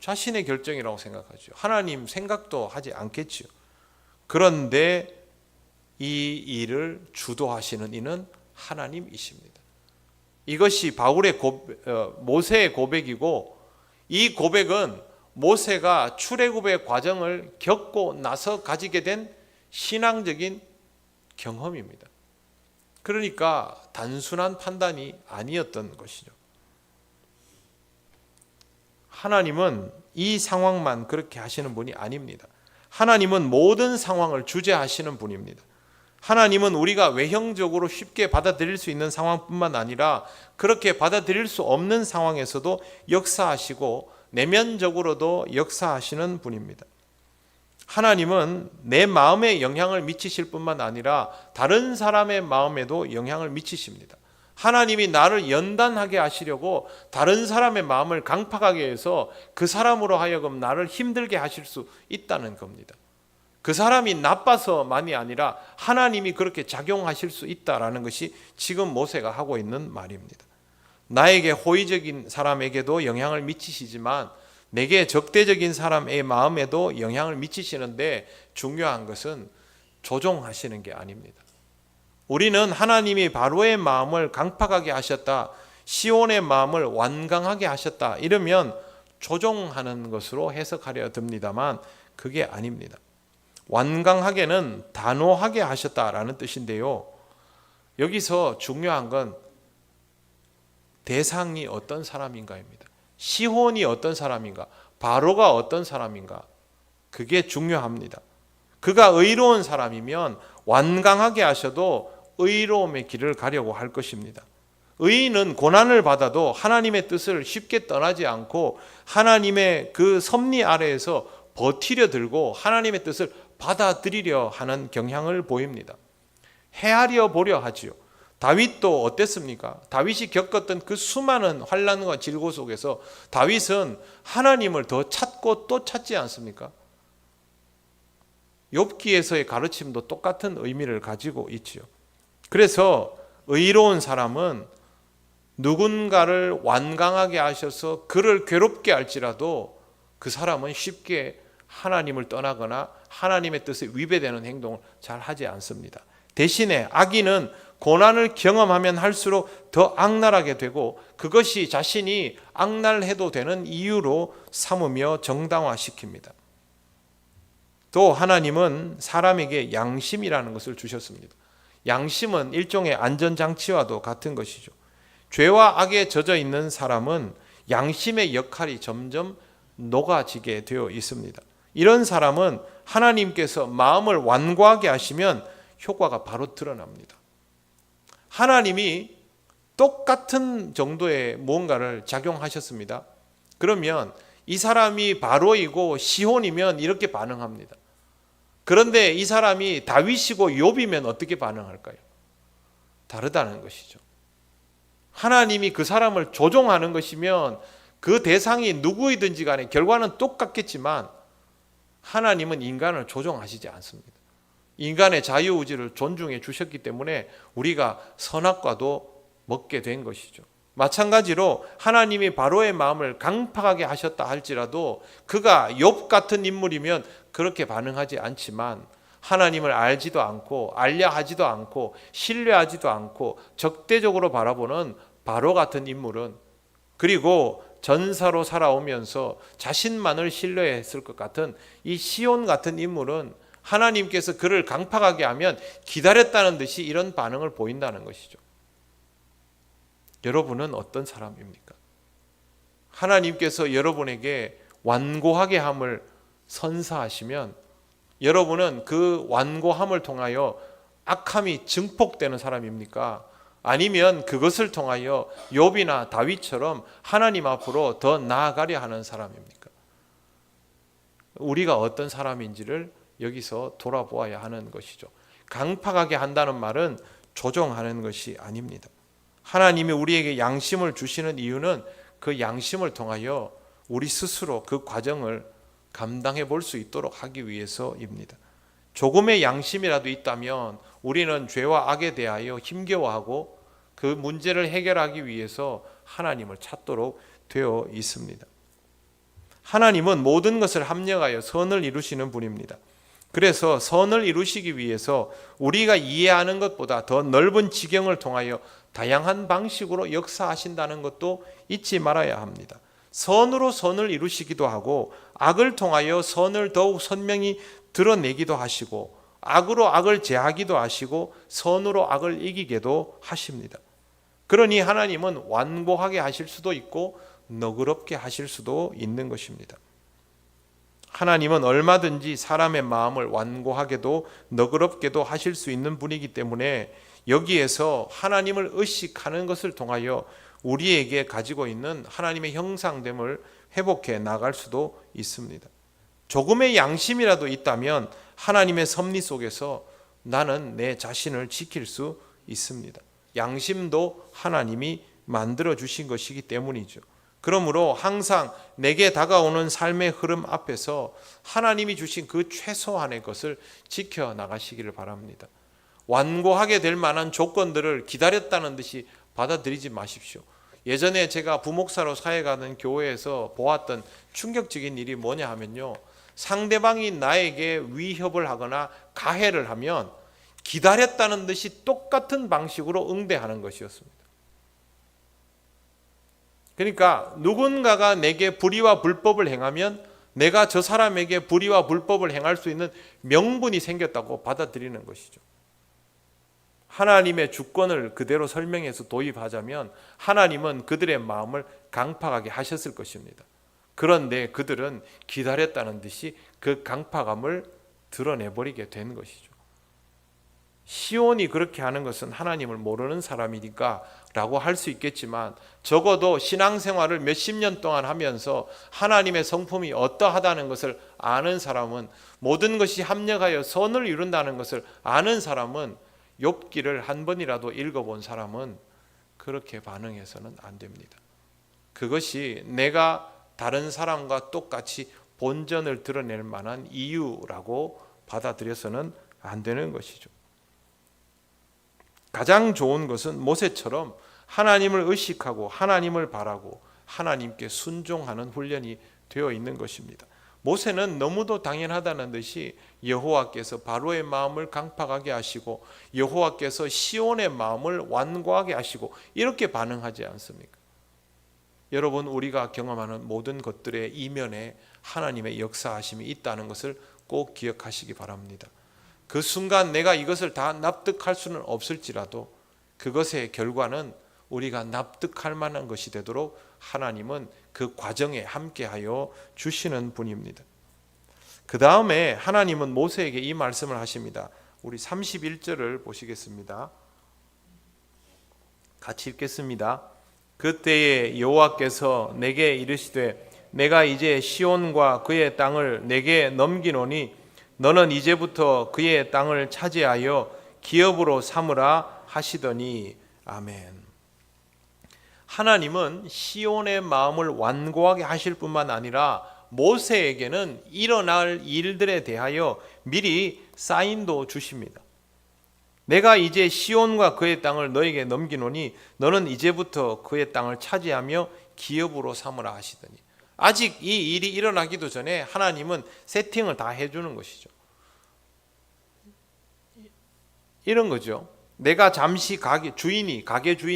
자신의 결정이라고 생각하죠. 하나님 생각도 하지 않겠죠. 그런데 이 일을 주도하시는 이는 하나님이십니다. 이것이 모세의 고백이고, 이 고백은 모세가 출애굽의 과정을 겪고 나서 가지게 된 신앙적인 경험입니다. 그러니까 단순한 판단이 아니었던 것이죠. 하나님은 이 상황만 그렇게 하시는 분이 아닙니다. 하나님은 모든 상황을 주재하시는 분입니다. 하나님은 우리가 외형적으로 쉽게 받아들일 수 있는 상황뿐만 아니라 그렇게 받아들일 수 없는 상황에서도 역사하시고 내면적으로도 역사하시는 분입니다. 하나님은 내 마음에 영향을 미치실 뿐만 아니라 다른 사람의 마음에도 영향을 미치십니다. 하나님이 나를 연단하게 하시려고 다른 사람의 마음을 강팍하게 해서 그 사람으로 하여금 나를 힘들게 하실 수 있다는 겁니다. 그 사람이 나빠서만이 아니라 하나님이 그렇게 작용하실 수 있다라는 것이 지금 모세가 하고 있는 말입니다. 나에게 호의적인 사람에게도 영향을 미치시지만 내게 적대적인 사람의 마음에도 영향을 미치시는데 중요한 것은 조종하시는 게 아닙니다. 우리는 하나님이 바로의 마음을 강팍하게 하셨다, 시온의 마음을 완강하게 하셨다 이러면 조종하는 것으로 해석하려 듭니다만 그게 아닙니다. 완강하게는 단호하게 하셨다라는 뜻인데요. 여기서 중요한 건 대상이 어떤 사람인가입니다. 시온이 어떤 사람인가, 바로가 어떤 사람인가, 그게 중요합니다. 그가 의로운 사람이면 완강하게 하셔도 의로움의 길을 가려고 할 것입니다. 의인은 고난을 받아도 하나님의 뜻을 쉽게 떠나지 않고 하나님의 그 섭리 아래에서 버티려 들고 하나님의 뜻을 받아들이려 하는 경향을 보입니다. 헤아려 보려 하지요. 다윗도 어땠습니까? 다윗이 겪었던 그 수많은 환난과 질고 속에서 다윗은 하나님을 더 찾고 또 찾지 않습니까? 욥기에서의 가르침도 똑같은 의미를 가지고 있지요. 그래서 의로운 사람은 누군가를 완강하게 하셔서 그를 괴롭게 할지라도 그 사람은 쉽게 하나님을 떠나거나 하나님의 뜻에 위배되는 행동을 잘 하지 않습니다. 대신에 악인은 고난을 경험하면 할수록 더 악랄하게 되고 그것이 자신이 악랄해도 되는 이유로 삼으며 정당화시킵니다. 또 하나님은 사람에게 양심이라는 것을 주셨습니다. 양심은 일종의 안전장치와도 같은 것이죠. 죄와 악에 젖어 있는 사람은 양심의 역할이 점점 녹아지게 되어 있습니다. 이런 사람은 하나님께서 마음을 완고하게 하시면 효과가 바로 드러납니다. 하나님이 똑같은 정도의 무언가를 작용하셨습니다. 그러면 이 사람이 바로이고 시온이면 이렇게 반응합니다. 그런데 이 사람이 다윗이고 욥이면 어떻게 반응할까요? 다르다는 것이죠. 하나님이 그 사람을 조종하는 것이면 그 대상이 누구이든지 간에 결과는 똑같겠지만 하나님은 인간을 조종하시지 않습니다. 인간의 자유의지를 존중해 주셨기 때문에 우리가 선악과도 먹게 된 것이죠. 마찬가지로 하나님이 바로의 마음을 강팍하게 하셨다 할지라도 그가 욥 같은 인물이면 그렇게 반응하지 않지만 하나님을 알지도 않고 알려 하지도 않고 신뢰하지도 않고 적대적으로 바라보는 바로 같은 인물은, 그리고 전사로 살아오면서 자신만을 신뢰했을 것 같은 이 시온 같은 인물은 하나님께서 그를 강팍하게 하면 기다렸다는 듯이 이런 반응을 보인다는 것이죠. 여러분은 어떤 사람입니까? 하나님께서 여러분에게 완고하게 함을 선사하시면 여러분은 그 완고함을 통하여 악함이 증폭되는 사람입니까? 아니면 그것을 통하여 욥이나 다윗처럼 하나님 앞으로 더 나아가려 하는 사람입니까? 우리가 어떤 사람인지를 여기서 돌아보아야 하는 것이죠. 강팍하게 한다는 말은 조종하는 것이 아닙니다. 하나님이 우리에게 양심을 주시는 이유는 그 양심을 통하여 우리 스스로 그 과정을 감당해 볼 수 있도록 하기 위해서입니다. 조금의 양심이라도 있다면 우리는 죄와 악에 대하여 힘겨워하고 그 문제를 해결하기 위해서 하나님을 찾도록 되어 있습니다. 하나님은 모든 것을 합력하여 선을 이루시는 분입니다. 그래서 선을 이루시기 위해서 우리가 이해하는 것보다 더 넓은 지경을 통하여 다양한 방식으로 역사하신다는 것도 잊지 말아야 합니다. 선으로 선을 이루시기도 하고 악을 통하여 선을 더욱 선명히 드러내기도 하시고 악으로 악을 제하기도 하시고 선으로 악을 이기게도 하십니다. 그러니 하나님은 완고하게 하실 수도 있고 너그럽게 하실 수도 있는 것입니다. 하나님은 얼마든지 사람의 마음을 완고하게도 너그럽게도 하실 수 있는 분이기 때문에 여기에서 하나님을 의식하는 것을 통하여 우리에게 가지고 있는 하나님의 형상됨을 회복해 나갈 수도 있습니다. 조금의 양심이라도 있다면 하나님의 섭리 속에서 나는 내 자신을 지킬 수 있습니다. 양심도 하나님이 만들어 주신 것이기 때문이죠. 그러므로 항상 내게 다가오는 삶의 흐름 앞에서 하나님이 주신 그 최소한의 것을 지켜 나가시기를 바랍니다. 완고하게 될 만한 조건들을 기다렸다는 듯이 받아들이지 마십시오. 예전에 제가 부목사로 사역하는 교회에서 보았던 충격적인 일이 뭐냐 하면요, 상대방이 나에게 위협을 하거나 가해를 하면 기다렸다는 듯이 똑같은 방식으로 응대하는 것이었습니다. 그러니까 누군가가 내게 불의와 불법을 행하면 내가 저 사람에게 불의와 불법을 행할 수 있는 명분이 생겼다고 받아들이는 것이죠. 하나님의 주권을 그대로 설명해서 도입하자면 하나님은 그들의 마음을 강팍하게 하셨을 것입니다. 그런데 그들은 기다렸다는 듯이 그 강팍함을 드러내버리게 된 것이죠. 시온이 그렇게 하는 것은 하나님을 모르는 사람이니까 라고 할 수 있겠지만 적어도 신앙생활을 몇십 년 동안 하면서 하나님의 성품이 어떠하다는 것을 아는 사람은, 모든 것이 합력하여 선을 이룬다는 것을 아는 사람은, 욥기를 한 번이라도 읽어본 사람은 그렇게 반응해서는 안 됩니다. 그것이 내가 다른 사람과 똑같이 본전을 드러낼 만한 이유라고 받아들여서는 안 되는 것이죠. 가장 좋은 것은 모세처럼 하나님을 의식하고 하나님을 바라고 하나님께 순종하는 훈련이 되어 있는 것입니다. 모세는 너무도 당연하다는 듯이 여호와께서 바로의 마음을 강팍하게 하시고 여호와께서 시온의 마음을 완고하게 하시고 이렇게 반응하지 않습니까? 여러분, 우리가 경험하는 모든 것들의 이면에 하나님의 역사하심이 있다는 것을 꼭 기억하시기 바랍니다. 그 순간 내가 이것을 다 납득할 수는 없을지라도 그것의 결과는 우리가 납득할 만한 것이 되도록 하나님은 그 과정에 함께하여 주시는 분입니다. 그 다음에 하나님은 모세에게 이 말씀을 하십니다. 우리 31절을 보시겠습니다. 같이 읽겠습니다. 그때에 여호와께서 내게 이르시되 내가 이제 시온과 그의 땅을 내게 넘기노니 너는 이제부터 그의 땅을 차지하여 기업으로 삼으라 하시더니 아멘. 하나님은 시온의 마음을 완고하게 하실 뿐만 아니라 모세에게는 일어날 일들에 대하여 미리 사인도 주십니다. 내가 이제 시온과 그의 땅을 너에게 넘기노니 너는 이제부터 그의 땅을 차지하며 기업으로 삼으라 하시더니, 아직 이 일이 일어나기도 전에 하나님은 세팅을 다 해주는 것이죠. 이런 거죠. 내가 잠시 가게 주인이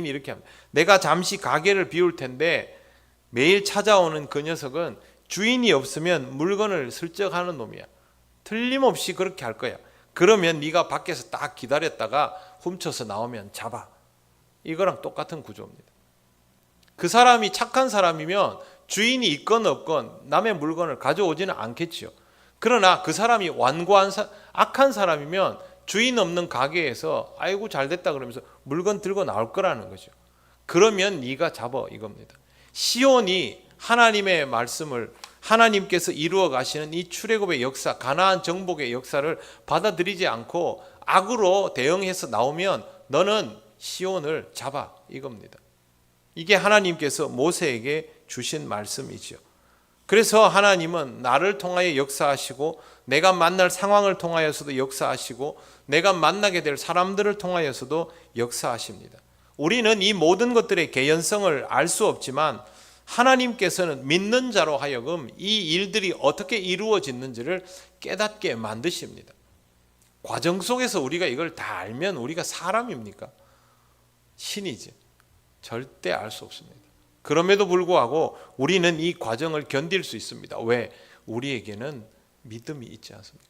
이렇게 합니다. 내가 잠시 가게를 비울 텐데 매일 찾아오는 그 녀석은 주인이 없으면 물건을 슬쩍 하는 놈이야. 틀림없이 그렇게 할 거야. 그러면 네가 밖에서 딱 기다렸다가 훔쳐서 나오면 잡아. 이거랑 똑같은 구조입니다. 그 사람이 착한 사람이면 주인이 있건 없건 남의 물건을 가져오지는 않겠지요. 그러나 그 사람이 완고한 악한 사람이면 주인 없는 가게에서 아이고 잘됐다 그러면서 물건 들고 나올 거라는 거죠. 그러면 네가 잡아 이겁니다. 시온이 하나님의 말씀을 하나님께서 이루어 가시는 이 출애굽의 역사, 가나안 정복의 역사를 받아들이지 않고 악으로 대응해서 나오면 너는 시온을 잡아 이겁니다. 이게 하나님께서 모세에게 주신 말씀이죠. 그래서 하나님은 나를 통하여 역사하시고 내가 만날 상황을 통하여서도 역사하시고 내가 만나게 될 사람들을 통하여서도 역사하십니다. 우리는 이 모든 것들의 개연성을 알 수 없지만 하나님께서는 믿는 자로 하여금 이 일들이 어떻게 이루어지는지를 깨닫게 만드십니다. 과정 속에서 우리가 이걸 다 알면 우리가 사람입니까? 신이지. 절대 알 수 없습니다. 그럼에도 불구하고 우리는 이 과정을 견딜 수 있습니다. 왜? 우리에게는 믿음이 있지 않습니까?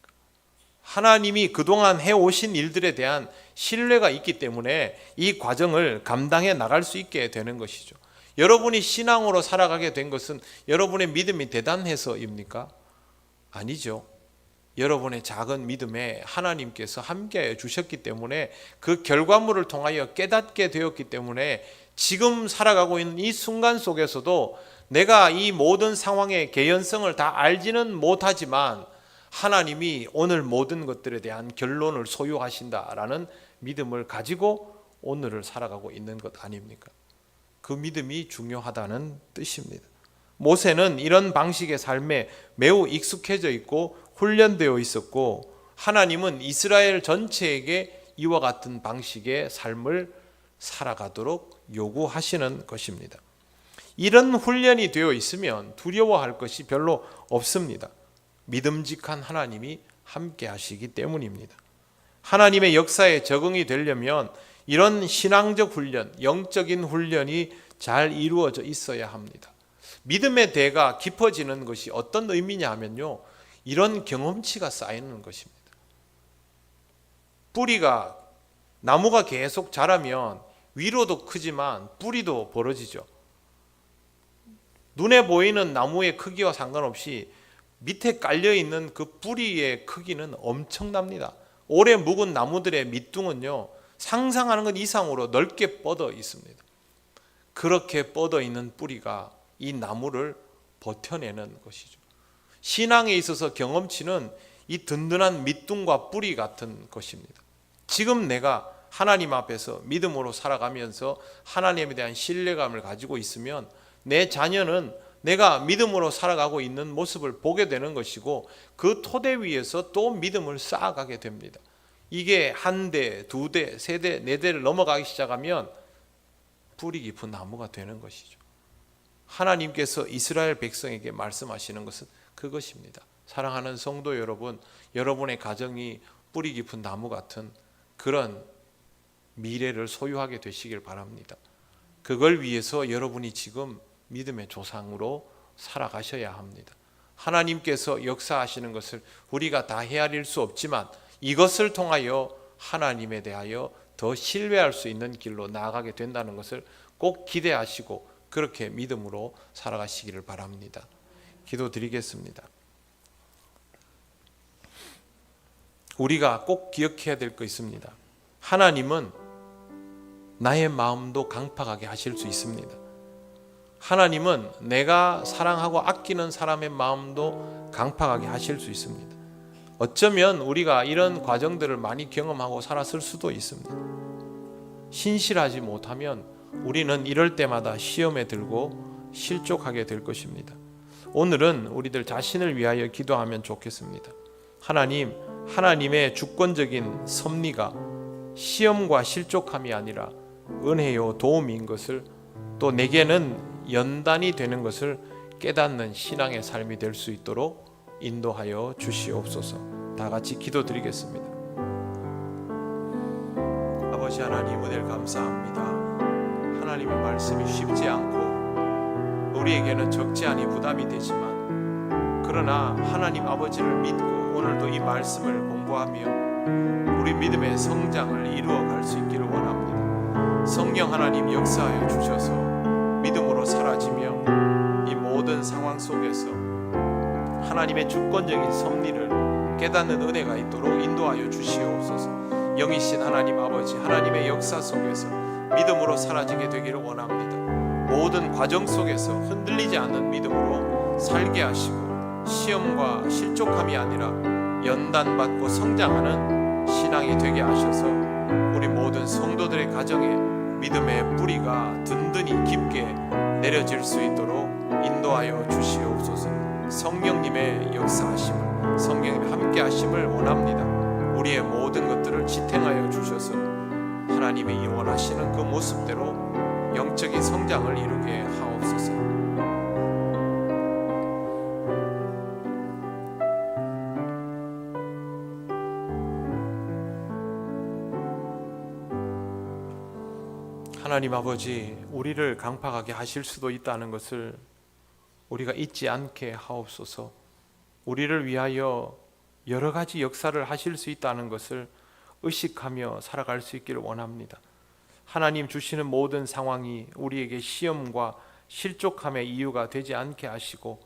하나님이 그동안 해오신 일들에 대한 신뢰가 있기 때문에 이 과정을 감당해 나갈 수 있게 되는 것이죠. 여러분이 신앙으로 살아가게 된 것은 여러분의 믿음이 대단해서입니까? 아니죠. 여러분의 작은 믿음에 하나님께서 함께해 주셨기 때문에 그 결과물을 통하여 깨닫게 되었기 때문에 지금 살아가고 있는 이 순간 속에서도 내가 이 모든 상황의 개연성을 다 알지는 못하지만 하나님이 오늘 모든 것들에 대한 결론을 소유하신다라는 믿음을 가지고 오늘을 살아가고 있는 것 아닙니까? 그 믿음이 중요하다는 뜻입니다. 모세는 이런 방식의 삶에 매우 익숙해져 있고 훈련되어 있었고 하나님은 이스라엘 전체에게 이와 같은 방식의 삶을 살아가도록 요구하시는 것입니다. 이런 훈련이 되어 있으면 두려워할 것이 별로 없습니다. 믿음직한 하나님이 함께 하시기 때문입니다. 하나님의 역사에 적응이 되려면 이런 신앙적 훈련, 영적인 훈련이 잘 이루어져 있어야 합니다. 믿음의 대가 깊어지는 것이 어떤 의미냐 하면요, 이런 경험치가 쌓이는 것입니다. 뿌리가, 나무가 계속 자라면 위로도 크지만 뿌리도 벌어지죠. 눈에 보이는 나무의 크기와 상관없이 밑에 깔려있는 그 뿌리의 크기는 엄청납니다. 오래 묵은 나무들의 밑둥은요, 상상하는 것 이상으로 넓게 뻗어 있습니다. 그렇게 뻗어 있는 뿌리가 이 나무를 버텨내는 것이죠. 신앙에 있어서 경험치는 이 든든한 밑둥과 뿌리 같은 것입니다. 지금 내가 하나님 앞에서 믿음으로 살아가면서 하나님에 대한 신뢰감을 가지고 있으면 내 자녀는 내가 믿음으로 살아가고 있는 모습을 보게 되는 것이고 그 토대 위에서 또 믿음을 쌓아가게 됩니다. 이게 한 대, 두 대, 세 대, 네 대를 넘어가기 시작하면 뿌리 깊은 나무가 되는 것이죠. 하나님께서 이스라엘 백성에게 말씀하시는 것은 그것입니다. 사랑하는 성도 여러분, 여러분의 가정이 뿌리 깊은 나무 같은 그런 미래를 소유하게 되시길 바랍니다. 그걸 위해서 여러분이 지금 믿음의 조상으로 살아가셔야 합니다. 하나님께서 역사하시는 것을 우리가 다 헤아릴 수 없지만 이것을 통하여 하나님에 대하여 더 신뢰할 수 있는 길로 나아가게 된다는 것을 꼭 기대하시고 그렇게 믿음으로 살아가시기를 바랍니다. 기도드리겠습니다. 우리가 꼭 기억해야 될 거 있습니다. 하나님은 나의 마음도 강팍하게 하실 수 있습니다. 하나님은 내가 사랑하고 아끼는 사람의 마음도 강팍하게 하실 수 있습니다. 어쩌면 우리가 이런 과정들을 많이 경험하고 살았을 수도 있습니다. 신실하지 못하면 우리는 이럴 때마다 시험에 들고 실족하게 될 것입니다. 오늘은 우리들 자신을 위하여 기도하면 좋겠습니다. 하나님, 하나님의 주권적인 섭리가 시험과 실족함이 아니라 은혜요 도움인 것을, 또 내게는 연단이 되는 것을 깨닫는 신앙의 삶이 될 수 있도록 인도하여 주시옵소서. 다 같이 기도드리겠습니다. 아버지 하나님, 은혜를 감사합니다. 하나님의 말씀이 쉽지 않고 우리에게는 적지 않은 부담이 되지만, 그러나 하나님 아버지를 믿고 오늘도 이 말씀을 공부하며 우리 믿음의 성장을 이루어갈 수 있기를 원합니다. 성령 하나님 역사하여 주셔서 믿음으로 사라지며 이 모든 상황 속에서 하나님의 주권적인 섭리를 깨닫는 은혜가 있도록 인도하여 주시옵소서. 영이신 하나님 아버지, 하나님의 역사 속에서 믿음으로 사라지게 되기를 원합니다. 모든 과정 속에서 흔들리지 않는 믿음으로 살게 하시고 시험과 실족함이 아니라 연단받고 성장하는 신앙이 되게 하셔서 우리 모든 성도들의 가정에 믿음의 뿌리가 든든히 깊게 내려질 수 있도록 인도하여 주시옵소서. 성령님의 역사하심을, 성령님의 함께하심을 원합니다. 우리의 모든 것들을 지탱하여 주셔서 하나님이 원하시는 그 모습대로 영적인 성장을 이루게 하옵소서. 하나님 아버지, 우리를 강팍하게 하실 수도 있다는 것을 우리가 잊지 않게 하옵소서. 우리를 위하여 여러 가지 역사를 하실 수 있다는 것을 의식하며 살아갈 수 있기를 원합니다. 하나님 주시는 모든 상황이 우리에게 시험과 실족함의 이유가 되지 않게 하시고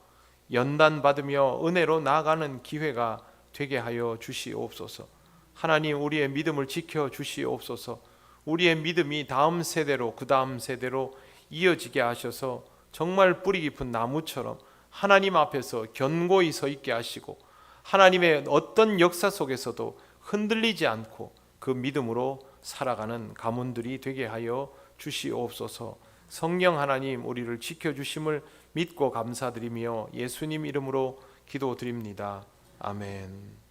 연단받으며 은혜로 나아가는 기회가 되게 하여 주시옵소서. 하나님, 우리의 믿음을 지켜 주시옵소서. 우리의 믿음이 다음 세대로, 그 다음 세대로 이어지게 하셔서 정말 뿌리 깊은 나무처럼 하나님 앞에서 견고히 서 있게 하시고 하나님의 어떤 역사 속에서도 흔들리지 않고 그 믿음으로 살아가는 가문들이 되게 하여 주시옵소서. 성령 하나님, 우리를 지켜주심을 믿고 감사드리며 예수님 이름으로 기도드립니다. 아멘.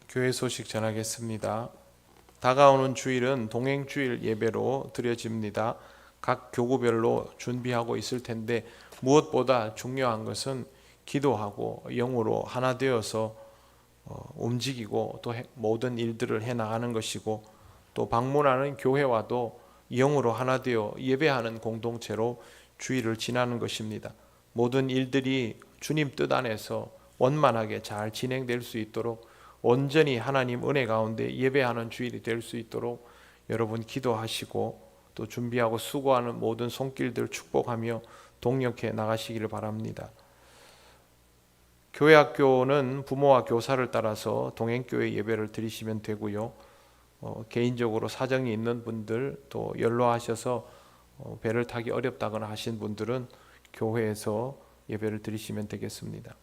교회 소식 전하겠습니다. 다가오는 주일은 동행주일 예배로 드려집니다. 각 교구별로 준비하고 있을 텐데 무엇보다 중요한 것은 기도하고 영으로 하나 되어서 움직이고 또 모든 일들을 해나가는 것이고, 또 방문하는 교회와도 영으로 하나 되어 예배하는 공동체로 주일을 지나는 것입니다. 모든 일들이 주님 뜻 안에서 원만하게 잘 진행될 수 있도록 온전히 하나님 은혜 가운데 예배하는 주일이 될 수 있도록 여러분 기도하시고 또 준비하고 수고하는 모든 손길들 축복하며 동력해 나가시기를 바랍니다. 교회 학교는 부모와 교사를 따라서 동행교회 예배를 드리시면 되고요. 개인적으로 사정이 있는 분들, 또 연로하셔서 배를 타기 어렵다거나 하신 분들은 교회에서 예배를 드리시면 되겠습니다.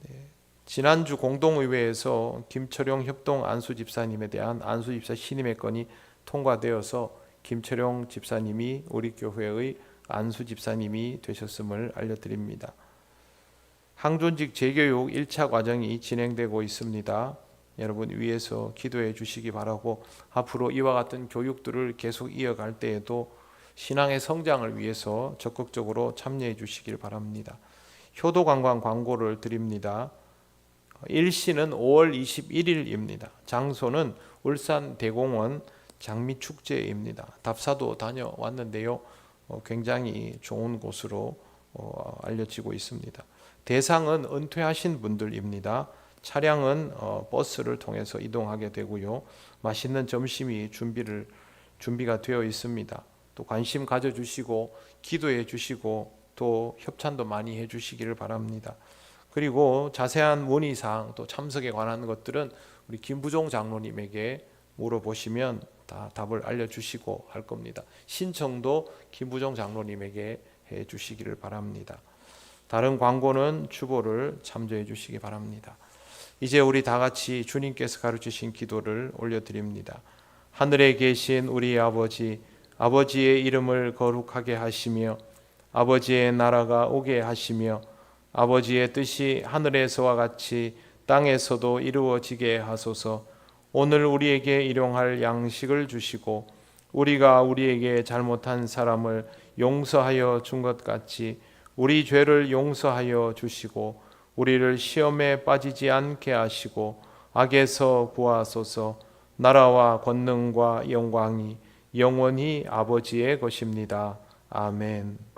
네. 지난주 공동의회에서 김철용 협동 안수집사님에 대한 안수집사 신임의 건이 통과되어서 김철용 집사님이 우리 교회의 안수집사님이 되셨음을 알려드립니다. 항존직 재교육 1차 과정이 진행되고 있습니다. 여러분 위에서 기도해 주시기 바라고, 앞으로 이와 같은 교육들을 계속 이어갈 때에도 신앙의 성장을 위해서 적극적으로 참여해 주시길 바랍니다. 효도관광 광고를 드립니다. 일시는 5월 21일입니다. 장소는 울산 대공원 장미축제입니다. 답사도 다녀왔는데요. 굉장히 좋은 곳으로 알려지고 있습니다. 대상은 은퇴하신 분들입니다. 차량은 버스를 통해서 이동하게 되고요. 맛있는 점심이 준비가 되어 있습니다. 또 관심 가져주시고 기도해 주시고 또 협찬도 많이 해주시기를 바랍니다. 그리고 자세한 문의사항 또 참석에 관한 것들은 우리 김부종 장로님에게 물어보시면 다 답을 알려주시고 할 겁니다. 신청도 김부종 장로님에게 해주시기를 바랍니다. 다른 광고는 주보를 참조해 주시기 바랍니다. 이제 우리 다 같이 주님께서 가르치신 기도를 올려드립니다. 하늘에 계신 우리 아버지, 아버지의 이름을 거룩하게 하시며 아버지의 나라가 오게 하시며 아버지의 뜻이 하늘에서와 같이 땅에서도 이루어지게 하소서. 오늘 우리에게 일용할 양식을 주시고 우리가 우리에게 잘못한 사람을 용서하여 준 것 같이 우리 죄를 용서하여 주시고 우리를 시험에 빠지지 않게 하시고 악에서 구하소서. 나라와 권능과 영광이 영원히 아버지의 것입니다. 아멘.